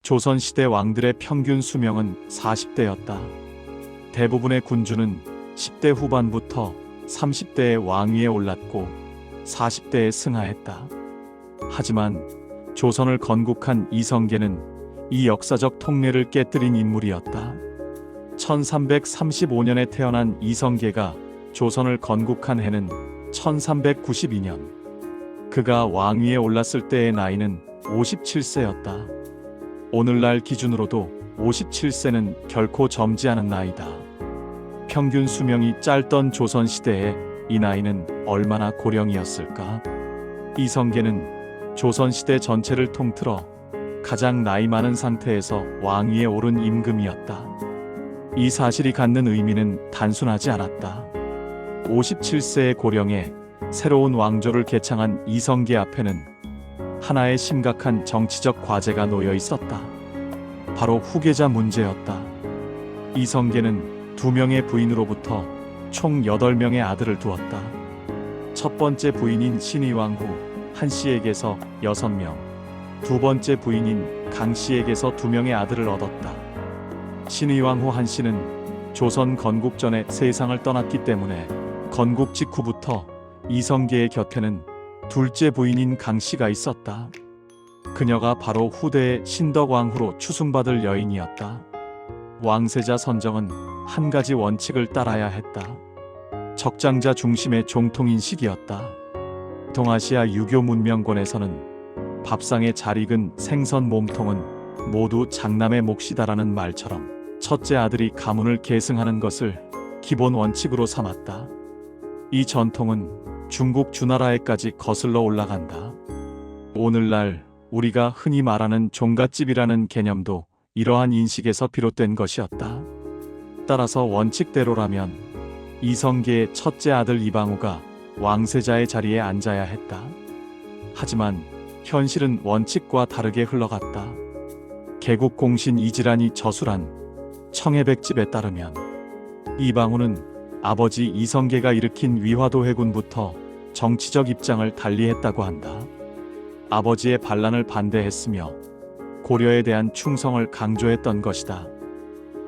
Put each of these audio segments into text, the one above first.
조선시대 왕들의 평균 수명은 40대였다. 대부분의 군주는 10대 후반부터 30대의 왕위에 올랐고 40대에 승하했다. 하지만 조선을 건국한 이성계는 이 역사적 통례를 깨뜨린 인물이었다. 1335년에 태어난 이성계가 조선을 건국한 해는 1392년. 그가 왕위에 올랐을 때의 나이는 57세였다. 오늘날 기준으로도 57세는 결코 젊지 않은 나이다. 평균 수명이 짧던 조선시대에 이 나이는 얼마나 고령이었을까? 이성계는 조선시대 전체를 통틀어 가장 나이 많은 상태에서 왕위에 오른 임금이었다. 이 사실이 갖는 의미는 단순하지 않았다. 57세의 고령에 새로운 왕조를 개창한 이성계 앞에는 하나의 심각한 정치적 과제가 놓여 있었다. 바로 후계자 문제였다. 이성계는 2명의 부인으로부터 총 8명의 아들을 두었다. 첫 번째 부인인 신의왕후 한씨에게서 6명, 두 번째 부인인 강씨에게서 2명의 아들을 얻었다. 신의왕후 한씨는 조선 건국 전에 세상을 떠났기 때문에 건국 직후부터 이성계의 곁에는 둘째 부인인 강씨가 있었다. 그녀가 바로 후대의 신덕왕후로 추승받을 여인이었다. 왕세자 선정은 한 가지 원칙을 따라야 했다. 적장자 중심의 종통인식이었다. 동아시아 유교 문명권에서는 밥상에 잘 익은 생선 몸통은 모두 장남의 몫이다라는 말처럼 첫째 아들이 가문을 계승하는 것을 기본 원칙으로 삼았다. 이 전통은 중국 주나라에까지 거슬러 올라간다. 오늘날 우리가 흔히 말하는 종갓집이라는 개념도 이러한 인식에서 비롯된 것이었다. 따라서 원칙대로라면 이성계의 첫째 아들 이방우가 왕세자의 자리에 앉아야 했다. 하지만 현실은 원칙과 다르게 흘러갔다. 개국공신 이질환이 저술한 청해백집에 따르면 이방우는 아버지 이성계가 일으킨 위화도 해군부터 정치적 입장을 달리했다고 한다. 아버지의 반란을 반대했으며 고려에 대한 충성을 강조했던 것이다.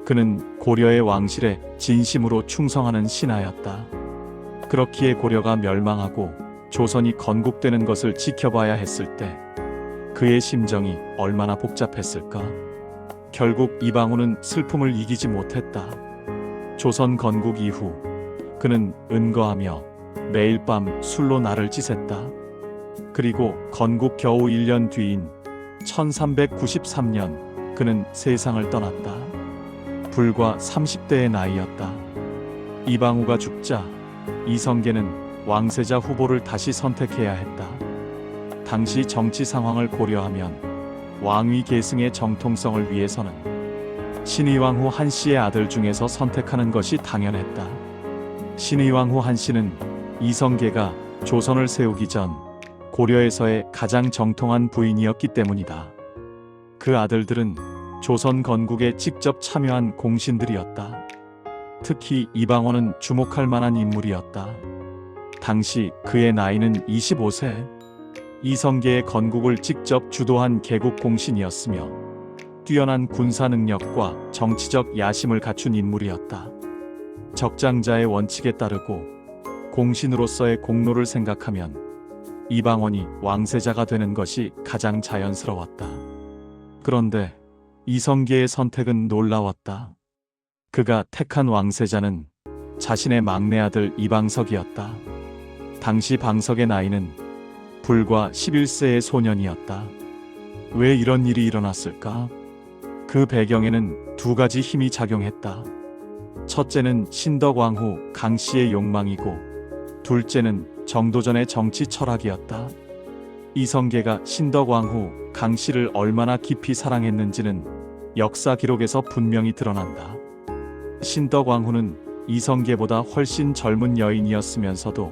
그는 고려의 왕실에 진심으로 충성하는 신하였다. 그렇기에 고려가 멸망하고 조선이 건국되는 것을 지켜봐야 했을 때 그의 심정이 얼마나 복잡했을까? 결국 이방우는 슬픔을 이기지 못했다. 조선 건국 이후 그는 은거하며 매일 밤 술로 날을 지샜다. 그리고 건국 겨우 1년 뒤인 1393년 그는 세상을 떠났다. 불과 30대의 나이였다. 이방우가 죽자 이성계는 왕세자 후보를 다시 선택해야 했다. 당시 정치 상황을 고려하면 왕위 계승의 정통성을 위해서는 신의왕후 한씨의 아들 중에서 선택하는 것이 당연했다. 신의왕후 한씨는 이성계가 조선을 세우기 전 고려에서의 가장 정통한 부인이었기 때문이다. 그 아들들은 조선 건국에 직접 참여한 공신들이었다. 특히 이방원은 주목할 만한 인물이었다. 당시 그의 나이는 25세. 이성계의 건국을 직접 주도한 개국공신이었으며 뛰어난 군사 능력과 정치적 야심을 갖춘 인물이었다. 적장자의 원칙에 따르고 공신으로서의 공로를 생각하면 이방원이 왕세자가 되는 것이 가장 자연스러웠다. 그런데 이성계의 선택은 놀라웠다. 그가 택한 왕세자는 자신의 막내 아들 이방석이었다. 당시 방석의 나이는 불과 11세의 소년이었다. 왜 이런 일이 일어났을까? 그 배경에는 두 가지 힘이 작용했다. 첫째는 신덕왕후 강씨의 욕망이고 둘째는 정도전의 정치 철학이었다. 이성계가 신덕왕후 강씨를 얼마나 깊이 사랑했는지는 역사 기록에서 분명히 드러난다. 신덕왕후는 이성계보다 훨씬 젊은 여인이었으면서도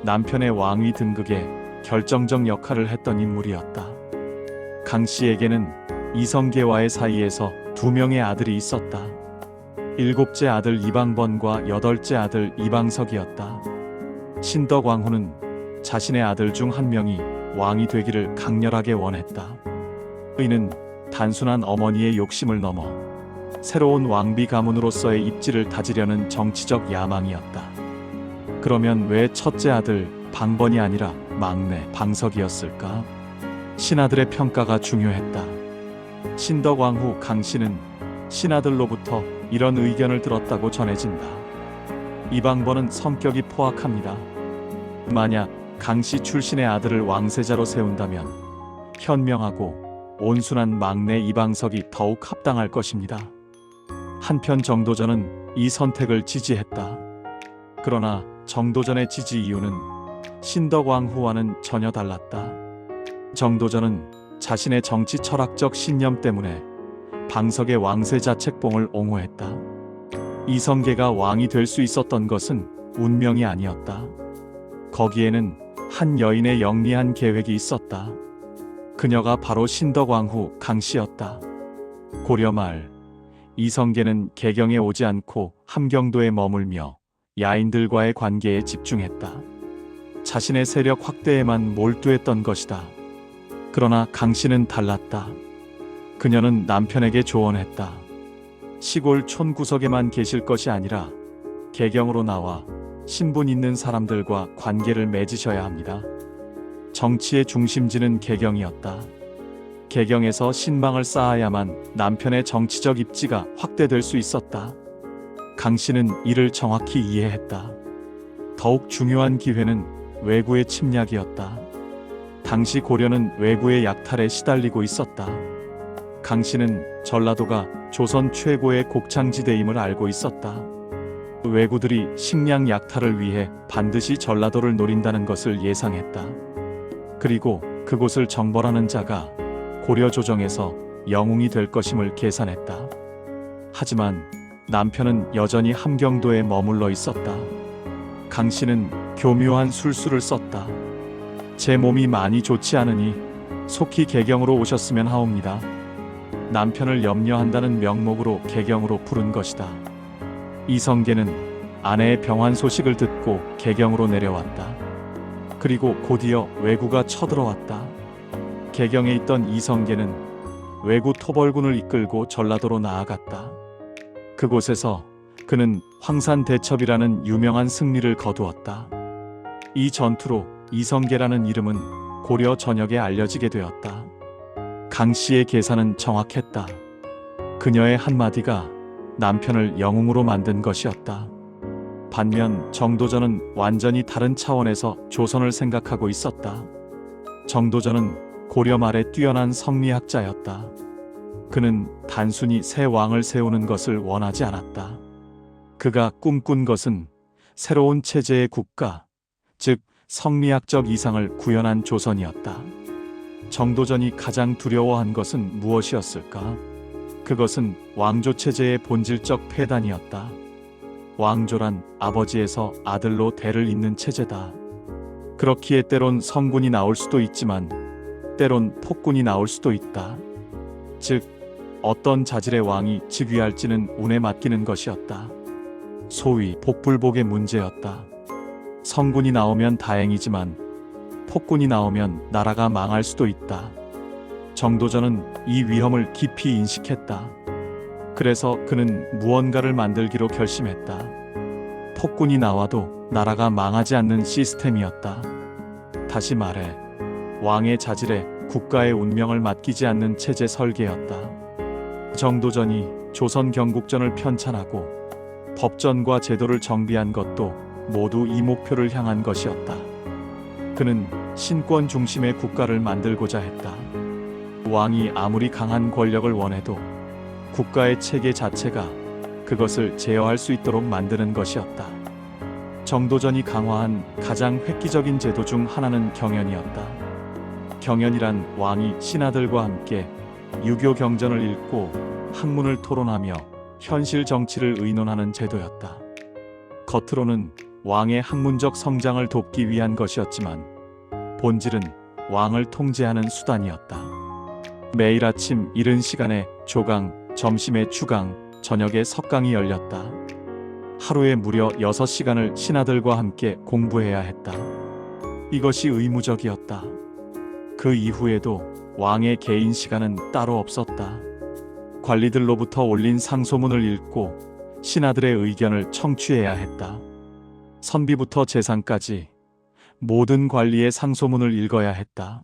남편의 왕위 등극에 결정적 역할을 했던 인물이었다. 강씨에게는 이성계와의 사이에서 2명의 아들이 있었다. 7째 아들 이방번과 8째 아들 이방석이었다. 신덕왕후는 자신의 아들 중 한 명이 왕이 되기를 강렬하게 원했다. 이는 단순한 어머니의 욕심을 넘어 새로운 왕비 가문으로서의 입지를 다지려는 정치적 야망이었다. 그러면 왜 첫째 아들 방번이 아니라 막내 방석이었을까? 신하들의 평가가 중요했다. 신덕왕후 강씨는 신하들로부터 이런 의견을 들었다고 전해진다. 이방번은 성격이 포악합니다. 만약 강씨 출신의 아들을 왕세자로 세운다면 현명하고 온순한 막내 이방석이 더욱 합당할 것입니다. 한편 정도전은 이 선택을 지지했다. 그러나 정도전의 지지 이유는 신덕왕후와는 전혀 달랐다. 정도전은 자신의 정치 철학적 신념 때문에 방석의 왕세자 책봉을 옹호했다. 이성계가 왕이 될 수 있었던 것은 운명이 아니었다. 거기에는 한 여인의 영리한 계획이 있었다. 그녀가 바로 신덕왕후 강씨였다. 고려 말 이성계는 개경에 오지 않고 함경도에 머물며 야인들과의 관계에 집중했다. 자신의 세력 확대에만 몰두했던 것이다. 그러나 강씨는 달랐다. 그녀는 남편에게 조언했다. 시골 촌 구석에만 계실 것이 아니라 개경으로 나와 신분 있는 사람들과 관계를 맺으셔야 합니다. 정치의 중심지는 개경이었다. 개경에서 신망을 쌓아야만 남편의 정치적 입지가 확대될 수 있었다. 강씨는 이를 정확히 이해했다. 더욱 중요한 기회는 왜구의 침략이었다. 당시 고려는 왜구의 약탈에 시달리고 있었다. 강씨는 전라도가 조선 최고의 곡창지대임을 알고 있었다. 왜구들이 식량 약탈을 위해 반드시 전라도를 노린다는 것을 예상했다. 그리고 그곳을 정벌하는 자가 고려 조정에서 영웅이 될 것임을 계산했다. 하지만 남편은 여전히 함경도에 머물러 있었다. 강씨는 교묘한 술수를 썼다. 제 몸이 많이 좋지 않으니 속히 개경으로 오셨으면 하옵니다. 남편을 염려한다는 명목으로 개경으로 부른 것이다. 이성계는 아내의 병환 소식을 듣고 개경으로 내려왔다. 그리고 곧이어 왜구가 쳐들어왔다. 개경에 있던 이성계는 왜구 토벌군을 이끌고 전라도로 나아갔다. 그곳에서 그는 황산대첩이라는 유명한 승리를 거두었다. 이 전투로 이성계라는 이름은 고려 전역에 알려지게 되었다. 강씨의 계산은 정확했다. 그녀의 한마디가 남편을 영웅으로 만든 것이었다. 반면 정도전은 완전히 다른 차원에서 조선을 생각하고 있었다. 정도전은 고려 말의 뛰어난 성리학자였다. 그는 단순히 새 왕을 세우는 것을 원하지 않았다. 그가 꿈꾼 것은 새로운 체제의 국가, 즉 성리학적 이상을 구현한 조선이었다. 정도전이 가장 두려워한 것은 무엇이었을까? 그것은 왕조 체제의 본질적 폐단이었다. 왕조란 아버지에서 아들로 대를 잇는 체제다. 그렇기에 때론 성군이 나올 수도 있지만 때론 폭군이 나올 수도 있다. 즉 어떤 자질의 왕이 즉위할지는 운에 맡기는 것이었다. 소위 복불복의 문제였다. 성군이 나오면 다행이지만 폭군이 나오면 나라가 망할 수도 있다. 정도전은 이 위험을 깊이 인식했다. 그래서 그는 무언가를 만들기로 결심했다. 폭군이 나와도 나라가 망하지 않는 시스템이었다. 다시 말해 왕의 자질에 국가의 운명을 맡기지 않는 체제 설계였다. 정도전이 조선 경국전을 편찬하고 법전과 제도를 정비한 것도 모두 이 목표를 향한 것이었다. 그는 신권 중심의 국가를 만들고자 했다. 왕이 아무리 강한 권력을 원해도 국가의 체계 자체가 그것을 제어할 수 있도록 만드는 것이었다. 정도전이 강화한 가장 획기적인 제도 중 하나는 경연이었다. 경연이란 왕이 신하들과 함께 유교 경전을 읽고 학문을 토론하며 현실 정치를 의논하는 제도였다. 겉으로는 왕의 학문적 성장을 돕기 위한 것이었지만 본질은 왕을 통제하는 수단이었다. 매일 아침 이른 시간에 조강, 점심에 추강, 저녁에 석강이 열렸다. 하루에 무려 6시간을 신하들과 함께 공부해야 했다. 이것이 의무적이었다. 그 이후에도 왕의 개인 시간은 따로 없었다. 관리들로부터 올린 상소문을 읽고 신하들의 의견을 청취해야 했다. 선비부터 재상까지 모든 관리의 상소문을 읽어야 했다.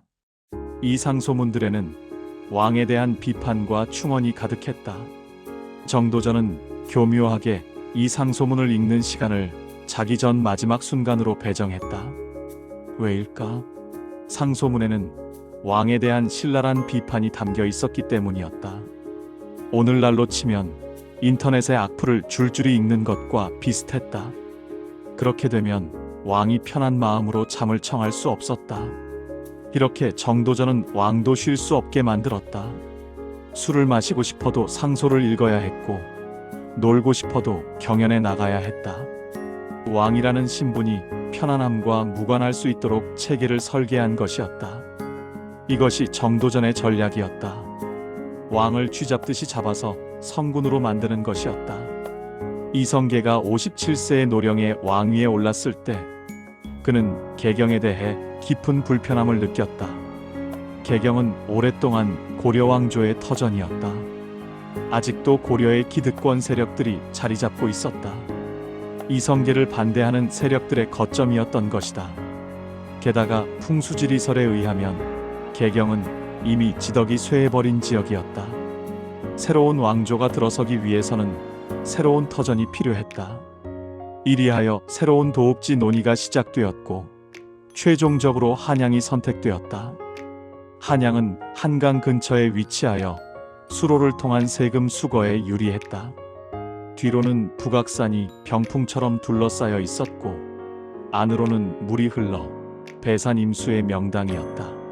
이 상소문들에는 왕에 대한 비판과 충언이 가득했다. 정도전은 교묘하게 이 상소문을 읽는 시간을 자기 전 마지막 순간으로 배정했다. 왜일까? 상소문에는 왕에 대한 신랄한 비판이 담겨 있었기 때문이었다. 오늘날로 치면 인터넷에 악플을 줄줄이 읽는 것과 비슷했다. 그렇게 되면 왕이 편한 마음으로 잠을 청할 수 없었다. 이렇게 정도전은 왕도 쉴 수 없게 만들었다. 술을 마시고 싶어도 상소를 읽어야 했고, 놀고 싶어도 경연에 나가야 했다. 왕이라는 신분이 편안함과 무관할 수 있도록 체계를 설계한 것이었다. 이것이 정도전의 전략이었다. 왕을 쥐잡듯이 잡아서 성군으로 만드는 것이었다. 이성계가 57세의 노령에 왕위에 올랐을 때 그는 개경에 대해 깊은 불편함을 느꼈다. 개경은 오랫동안 고려왕조의 터전이었다. 아직도 고려의 기득권 세력들이 자리 잡고 있었다. 이성계를 반대하는 세력들의 거점이었던 것이다. 게다가 풍수지리설에 의하면 개경은 이미 지덕이 쇠해버린 지역이었다. 새로운 왕조가 들어서기 위해서는 새로운 터전이 필요했다. 이리하여 새로운 도읍지 논의가 시작되었고 최종적으로 한양이 선택되었다. 한양은 한강 근처에 위치하여 수로를 통한 세금 수거에 유리했다. 뒤로는 북악산이 병풍처럼 둘러싸여 있었고 안으로는 물이 흘러 배산 임수의 명당이었다.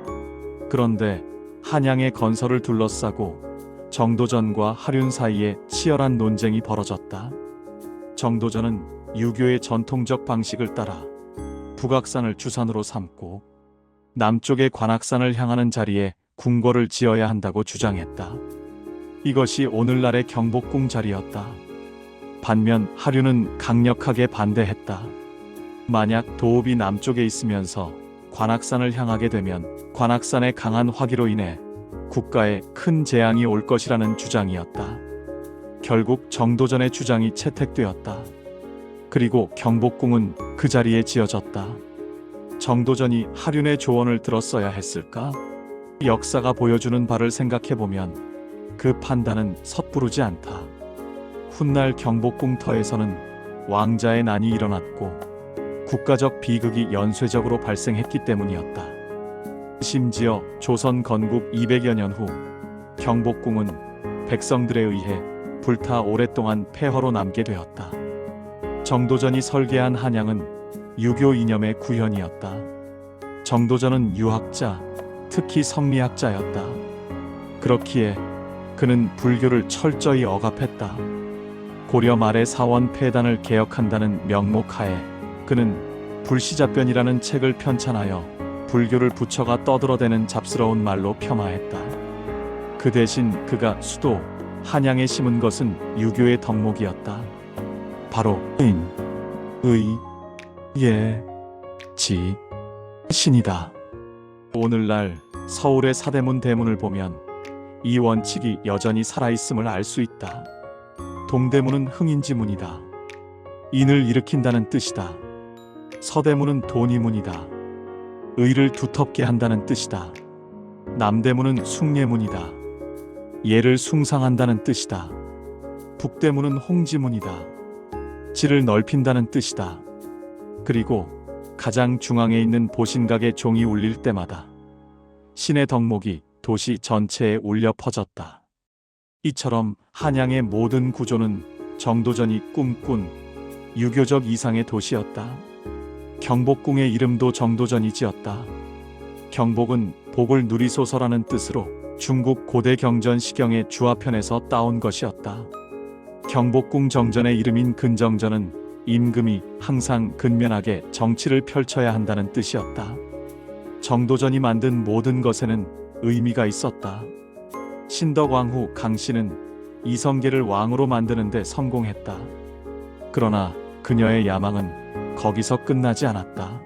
그런데 한양의 건설을 둘러싸고 정도전과 하륜 사이에 치열한 논쟁이 벌어졌다. 정도전은 유교의 전통적 방식을 따라 북악산을 주산으로 삼고 남쪽의 관악산을 향하는 자리에 궁궐을 지어야 한다고 주장했다. 이것이 오늘날의 경복궁 자리였다. 반면 하륜은 강력하게 반대했다. 만약 도읍이 남쪽에 있으면서 관악산을 향하게 되면 관악산의 강한 화기로 인해 국가에 큰 재앙이 올 것이라는 주장이었다. 결국 정도전의 주장이 채택되었다. 그리고 경복궁은 그 자리에 지어졌다. 정도전이 하륜의 조언을 들었어야 했을까? 역사가 보여주는 바를 생각해보면 그 판단은 섣부르지 않다. 훗날 경복궁 터에서는 왕자의 난이 일어났고 국가적 비극이 연쇄적으로 발생했기 때문이었다. 심지어 조선 건국 200여 년 후 경복궁은 백성들에 의해 불타 오랫동안 폐허로 남게 되었다. 정도전이 설계한 한양은 유교 이념의 구현이었다. 정도전은 유학자, 특히 성리학자였다. 그렇기에 그는 불교를 철저히 억압했다. 고려 말의 사원 폐단을 개혁한다는 명목하에 그는 불시자변이라는 책을 편찬하여 불교를 부처가 떠들어대는 잡스러운 말로 폄하했다. 그 대신 그가 수도 한양에 심은 것은 유교의 덕목이었다. 바로 인, 의, 예, 지, 신이다. 오늘날 서울의 서대문 대문을 보면 이 원칙이 여전히 살아있음을 알 수 있다. 동대문은 흥인지문이다. 인을 일으킨다는 뜻이다. 서대문은 돈이문이다. 의를 두텁게 한다는 뜻이다. 남대문은 숭례문이다. 예를 숭상한다는 뜻이다. 북대문은 홍지문이다. 지를 넓힌다는 뜻이다. 그리고 가장 중앙에 있는 보신각의 종이 울릴 때마다 신의 덕목이 도시 전체에 울려 퍼졌다. 이처럼 한양의 모든 구조는 정도전이 꿈꾼 유교적 이상의 도시였다. 경복궁의 이름도 정도전이 지었다. 경복은 복을 누리소서라는 뜻으로 중국 고대 경전 시경의 주화편에서 따온 것이었다. 경복궁 정전의 이름인 근정전은 임금이 항상 근면하게 정치를 펼쳐야 한다는 뜻이었다. 정도전이 만든 모든 것에는 의미가 있었다. 신덕왕후 강씨는 이성계를 왕으로 만드는 데 성공했다. 그러나 그녀의 야망은 거기서 끝나지 않았다.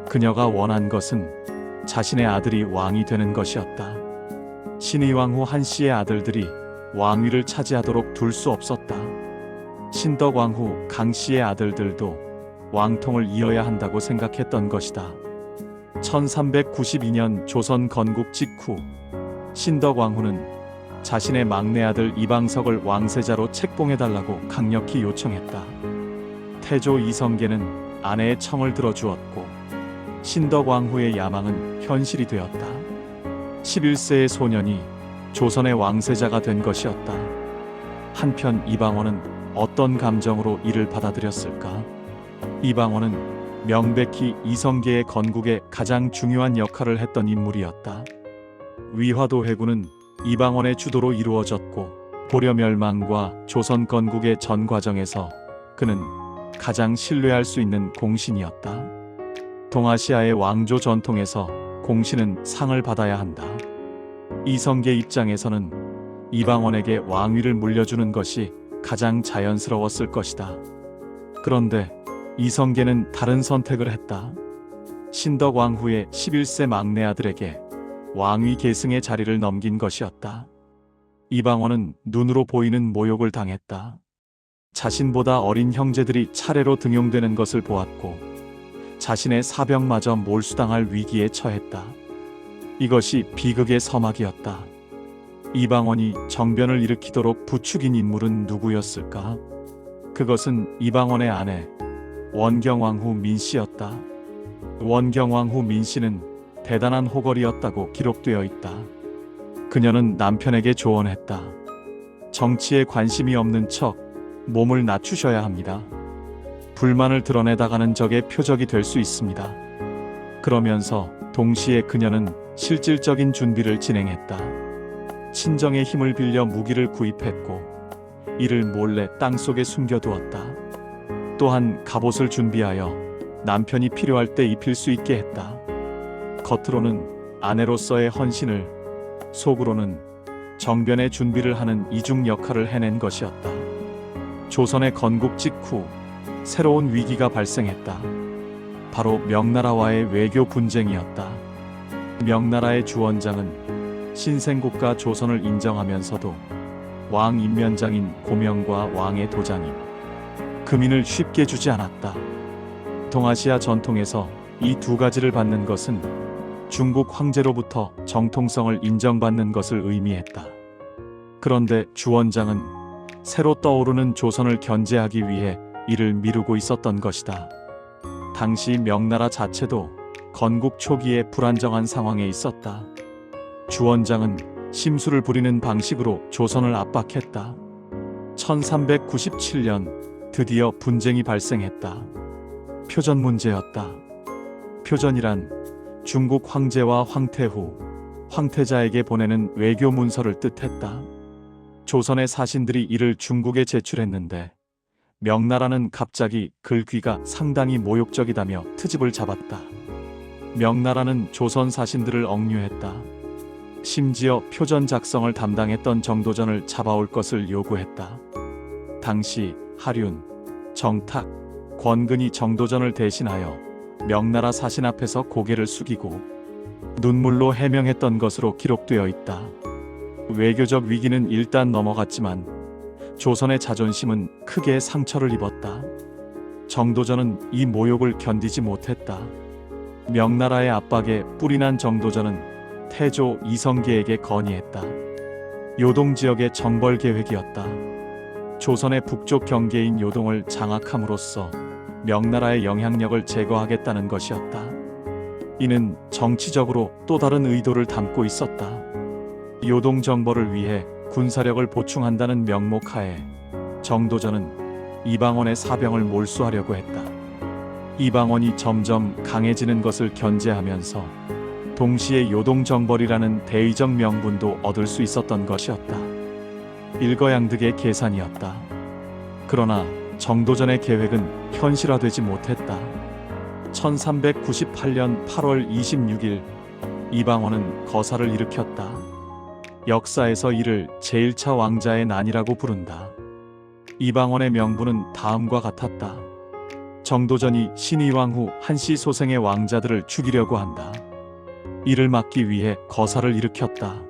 그녀가 원한 것은 자신의 아들이 왕이 되는 것이었다. 신의왕 후 한씨의 아들들이 왕위를 차지하도록 둘 수 없었다. 신덕왕 후 강씨의 아들들도 왕통을 이어야 한다고 생각했던 것이다. 1392년 조선 건국 직후 신덕왕 후는 자신의 막내 아들 이방석을 왕세자로 책봉해달라고 강력히 요청했다. 태조 이성계는 아내의 청을 들어주었고 신덕왕 후의 야망은 현실이 되었다. 11세의 소년이 조선의 왕세자가 된 것이었다. 한편 이방원은 어떤 감정으로 이를 받아들였을까? 이방원은 명백히 이성계의 건국에 가장 중요한 역할을 했던 인물이었다. 위화도 회군은 이방원의 주도로 이루어졌고 고려 멸망과 조선 건국의 전 과정에서 그는 가장 신뢰할 수 있는 공신이었다. 동아시아의 왕조 전통에서 공신은 상을 받아야 한다. 이성계 입장에서는 이방원에게 왕위를 물려주는 것이 가장 자연스러웠을 것이다. 그런데 이성계는 다른 선택을 했다. 신덕왕 후의 11세 막내 아들에게 왕위 계승의 자리를 넘긴 것이었다. 이방원은 눈으로 보이는 모욕을 당했다. 자신보다 어린 형제들이 차례로 등용되는 것을 보았고 자신의 사병마저 몰수당할 위기에 처했다. 이것이 비극의 서막이었다. 이방원이 정변을 일으키도록 부추긴 인물은 누구였을까? 그것은 이방원의 아내 원경왕 후 민씨였다. 원경왕 후 민씨는 대단한 호걸이었다고 기록되어 있다. 그녀는 남편에게 조언했다. 정치에 관심이 없는 척 몸을 낮추셔야 합니다. 불만을 드러내다가는 적의 표적이 될 수 있습니다. 그러면서 동시에 그녀는 실질적인 준비를 진행했다. 친정의 힘을 빌려 무기를 구입했고 이를 몰래 땅속에 숨겨두었다. 또한 갑옷을 준비하여 남편이 필요할 때 입힐 수 있게 했다. 겉으로는 아내로서의 헌신을, 속으로는 정변의 준비를 하는 이중 역할을 해낸 것이었다. 조선의 건국 직후 새로운 위기가 발생했다. 바로 명나라와의 외교 분쟁이었다. 명나라의 주원장은 신생국가 조선을 인정하면서도 왕 임면장인 고명과 왕의 도장인 금인을 쉽게 주지 않았다. 동아시아 전통에서 이 두 가지를 받는 것은 중국 황제로부터 정통성을 인정받는 것을 의미했다. 그런데 주원장은 새로 떠오르는 조선을 견제하기 위해 이를 미루고 있었던 것이다. 당시 명나라 자체도 건국 초기에 불안정한 상황에 있었다. 주원장은 심술을 부리는 방식으로 조선을 압박했다. 1397년 드디어 분쟁이 발생했다. 표전 문제였다. 표전이란 중국 황제와 황태후, 황태자에게 보내는 외교 문서를 뜻했다. 조선의 사신들이 이를 중국에 제출했는데 명나라는 갑자기 글귀가 상당히 모욕적이다며 트집을 잡았다. 명나라는 조선 사신들을 억류했다. 심지어 표전 작성을 담당했던 정도전을 잡아올 것을 요구했다. 당시 하륜, 정탁, 권근이 정도전을 대신하여 명나라 사신 앞에서 고개를 숙이고 눈물로 해명했던 것으로 기록되어 있다. 외교적 위기는 일단 넘어갔지만 조선의 자존심은 크게 상처를 입었다. 정도전은 이 모욕을 견디지 못했다. 명나라의 압박에 뿔이 난 정도전은 태조 이성계에게 건의했다. 요동 지역의 정벌 계획이었다. 조선의 북쪽 경계인 요동을 장악함으로써 명나라의 영향력을 제거하겠다는 것이었다. 이는 정치적으로 또 다른 의도를 담고 있었다. 요동 정벌을 위해 군사력을 보충한다는 명목하에 정도전은 이방원의 사병을 몰수하려고 했다. 이방원이 점점 강해지는 것을 견제하면서 동시에 요동 정벌이라는 대의적 명분도 얻을 수 있었던 것이었다. 일거양득의 계산이었다. 그러나 정도전의 계획은 현실화되지 못했다. 1398년 8월 26일 이방원은 거사를 일으켰다. 역사에서 이를 제1차 왕자의 난이라고 부른다. 이방원의 명분은 다음과 같았다. 정도전이 신의왕 후 한씨 소생의 왕자들을 죽이려고 한다. 이를 막기 위해 거사를 일으켰다.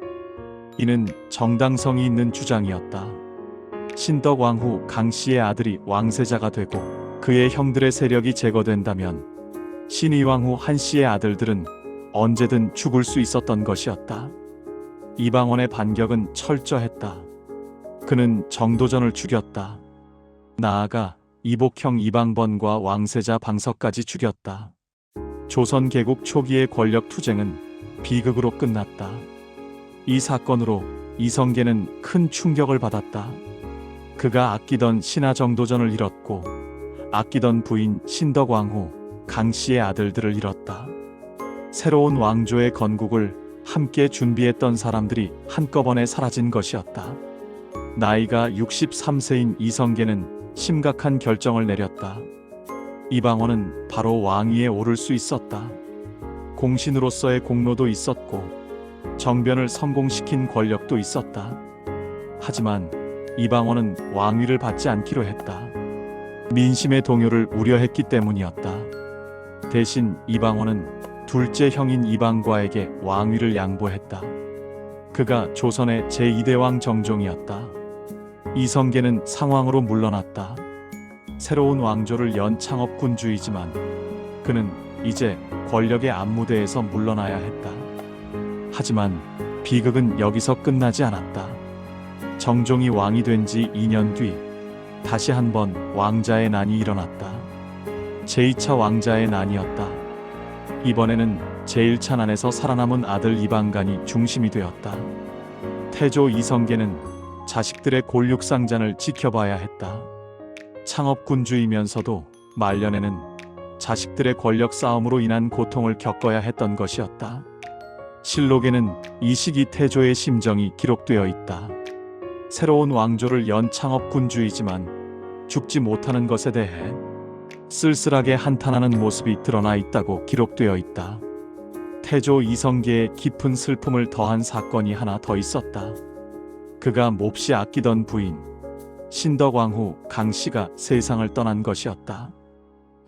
이는 정당성이 있는 주장이었다. 신덕왕후 강씨의 아들이 왕세자가 되고 그의 형들의 세력이 제거된다면 신의왕후 한씨의 아들들은 언제든 죽을 수 있었던 것이었다. 이방원의 반격은 철저했다. 그는 정도전을 죽였다. 나아가 이복형 이방번과 왕세자 방석까지 죽였다. 조선 개국 초기의 권력 투쟁은 비극으로 끝났다. 이 사건으로 이성계는 큰 충격을 받았다. 그가 아끼던 신하 정도전을 잃었고 아끼던 부인 신덕왕후 강씨의 아들들을 잃었다. 새로운 왕조의 건국을 함께 준비했던 사람들이 한꺼번에 사라진 것이었다. 나이가 63세인 이성계는 심각한 결정을 내렸다. 이방원은 바로 왕위에 오를 수 있었다. 공신으로서의 공로도 있었고 정변을 성공시킨 권력도 있었다. 하지만 이방원은 왕위를 받지 않기로 했다. 민심의 동요를 우려했기 때문이었다. 대신 이방원은 둘째 형인 이방과에게 왕위를 양보했다. 그가 조선의 제2대왕 정종이었다. 이성계는 상황으로 물러났다. 새로운 왕조를 연 창업군주이지만 그는 이제 권력의 앞무대에서 물러나야 했다. 하지만 비극은 여기서 끝나지 않았다. 정종이 왕이 된 지 2년 뒤 다시 한번 왕자의 난이 일어났다. 제2차 왕자의 난이었다. 이번에는 제1차 난에서 살아남은 아들 이방간이 중심이 되었다. 태조 이성계는 자식들의 골육상잔을 지켜봐야 했다. 창업군주이면서도 말년에는 자식들의 권력 싸움으로 인한 고통을 겪어야 했던 것이었다. 실록에는 이 시기 태조의 심정이 기록되어 있다. 새로운 왕조를 연 창업군주이지만 죽지 못하는 것에 대해 쓸쓸하게 한탄하는 모습이 드러나 있다고 기록되어 있다. 태조 이성계의 깊은 슬픔을 더한 사건이 하나 더 있었다. 그가 몹시 아끼던 부인 신덕왕후 강씨가 세상을 떠난 것이었다.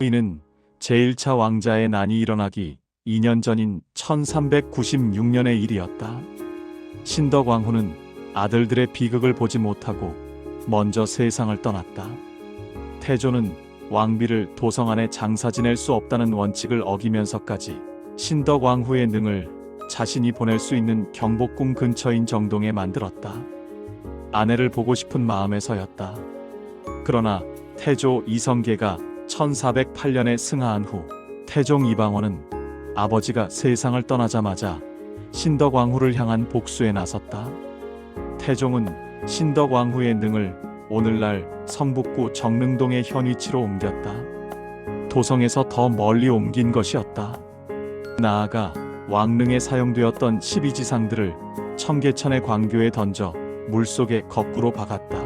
이는 제1차 왕자의 난이 일어나기 2년 전인 1396년의 일이었다. 신덕왕후는 아들들의 비극을 보지 못하고 먼저 세상을 떠났다. 태조는 왕비를 도성 안에 장사 지낼 수 없다는 원칙을 어기면서까지 신덕왕후의 능을 자신이 보낼 수 있는 경복궁 근처인 정동에 만들었다. 아내를 보고 싶은 마음에서였다. 그러나 태조 이성계가 1408년에 승하한 후 태종 이방원은 아버지가 세상을 떠나자마자 신덕왕후를 향한 복수에 나섰다. 태종은 신덕왕후의 능을 오늘날 성북구 정릉동의 현위치로 옮겼다. 도성에서 더 멀리 옮긴 것이었다. 나아가 왕릉에 사용되었던 12지상들을 청계천의 광교에 던져 물속에 거꾸로 박았다.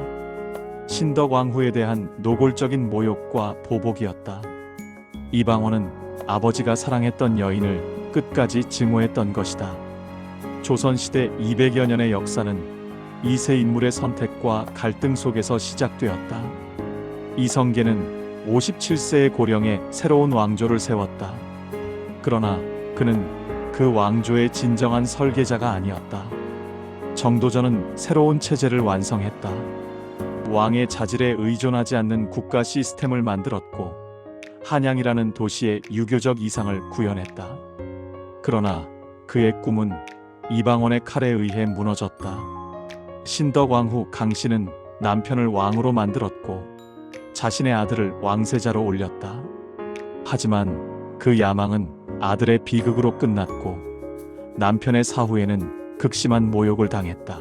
신덕왕후에 대한 노골적인 모욕과 보복이었다. 이방원은 아버지가 사랑했던 여인을 끝까지 증오했던 것이다. 조선시대 200여 년의 역사는 이 세 인물의 선택과 갈등 속에서 시작되었다. 이성계는 57세의 고령에 새로운 왕조를 세웠다. 그러나 그는 그 왕조의 진정한 설계자가 아니었다. 정도전은 새로운 체제를 완성했다. 왕의 자질에 의존하지 않는 국가 시스템을 만들었고 한양이라는 도시의 유교적 이상을 구현했다. 그러나 그의 꿈은 이방원의 칼에 의해 무너졌다. 신덕왕후 강씨는 남편을 왕으로 만들었고 자신의 아들을 왕세자로 올렸다. 하지만 그 야망은 아들의 비극으로 끝났고 남편의 사후에는 극심한 모욕을 당했다.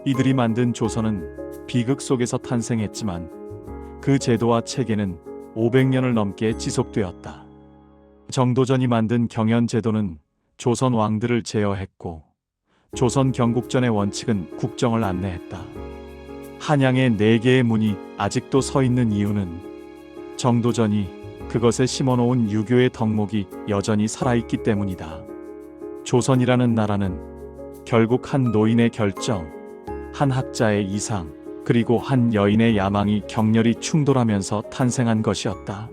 이들이 만든 조선은 비극 속에서 탄생했지만 그 제도와 체계는 500년을 넘게 지속되었다. 정도전이 만든 경연제도는 조선 왕들을 제어했고 조선 경국전의 원칙은 국정을 안내했다. 한양의 4개의 문이 아직도 서 있는 이유는 정도전이 그것에 심어놓은 유교의 덕목이 여전히 살아있기 때문이다. 조선이라는 나라는 결국 한 노인의 결정, 한 학자의 이상, 그리고 한 여인의 야망이 격렬히 충돌하면서 탄생한 것이었다.